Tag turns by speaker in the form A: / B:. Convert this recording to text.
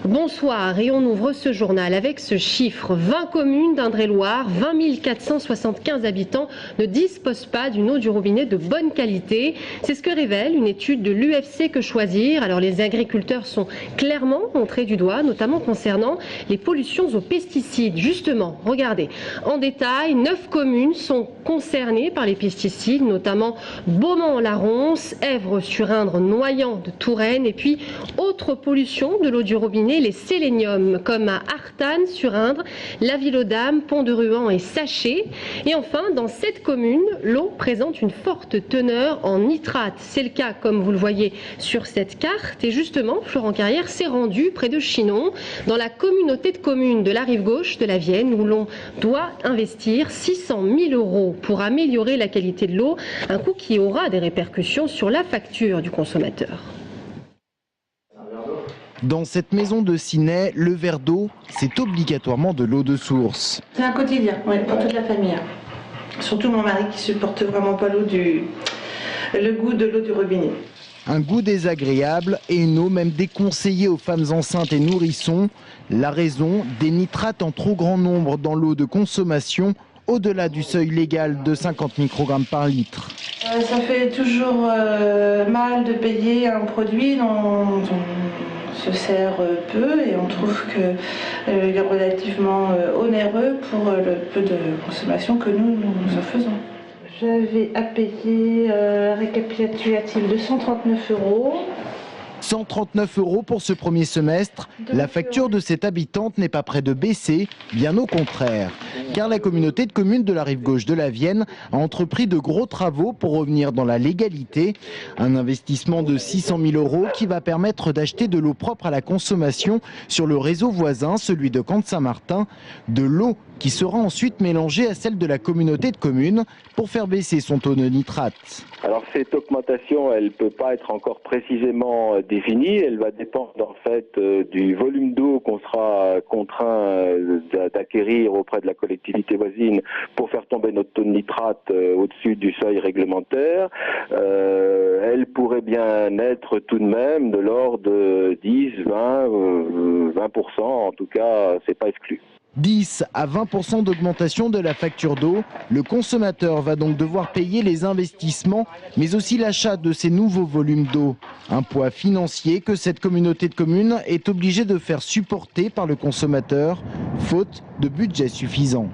A: Bonsoir et on ouvre ce journal avec ce chiffre. 20 communes d'Indre-et-Loire, 20 475 habitants ne disposent pas d'une eau du robinet de bonne qualité. C'est ce que révèle une étude de l'UFC Que Choisir. Alors les agriculteurs sont clairement montrés du doigt, notamment concernant les pollutions aux pesticides. Justement, regardez, en détail, 9 communes sont concernées par les pesticides, notamment Beaumont-la-Ronce, Èvres-sur-Indre, Noyant de Touraine et puis autres pollutions de l'eau du robinet, les séléniums, comme à Artanne-sur-Indre, La Ville-aux-Dames, Pont-de-Ruan et Sachet. Et enfin, dans cette commune, l'eau présente une forte teneur en nitrate. C'est le cas, comme vous le voyez sur cette carte. Et justement, Florent Carrière s'est rendu près de Chinon, dans la communauté de communes de la rive gauche de la Vienne, où l'on doit investir 600 000 € pour améliorer la qualité de l'eau, un coût qui aura des répercussions sur la facture du consommateur.
B: Dans cette maison de Ciney, le verre d'eau, c'est obligatoirement de l'eau de source.
C: C'est un quotidien, oui, pour toute la famille. Surtout mon mari qui supporte vraiment pas le goût de l'eau du robinet.
B: Un goût désagréable et une eau même déconseillée aux femmes enceintes et nourrissons. La raison, des nitrates en trop grand nombre dans l'eau de consommation, au-delà du seuil légal de 50 microgrammes par litre.
C: Ça fait toujours mal de payer un produit dont se sert peu et on trouve qu'il est relativement onéreux pour le peu de consommation que nous en faisons. J'avais à payer récapitulatif de 139 €.
B: 139 € pour ce premier semestre. La facture de cette habitante n'est pas près de baisser, bien au contraire. Car la communauté de communes de la rive gauche de la Vienne a entrepris de gros travaux pour revenir dans la légalité. Un investissement de 600 000 € qui va permettre d'acheter de l'eau propre à la consommation sur le réseau voisin, celui de Camp-de-Saint-Martin. De l'eau qui sera ensuite mélangée à celle de la communauté de communes pour faire baisser son taux de nitrate.
D: Alors cette augmentation, elle ne peut pas être encore précisément définie. Elle va dépendre en fait du volume d'eau qu'on sera contraint d'acquérir auprès de la collectivité voisine pour faire tomber notre taux de nitrate au-dessus du seuil réglementaire. Elle pourrait bien être tout de même de l'ordre de 10, 20%. En tout cas, c'est pas exclu.
B: 10 à 20% d'augmentation de la facture d'eau. Le consommateur va donc devoir payer les investissements, mais aussi l'achat de ces nouveaux volumes d'eau. Un poids financier que cette communauté de communes est obligée de faire supporter par le consommateur, faute de budget suffisant.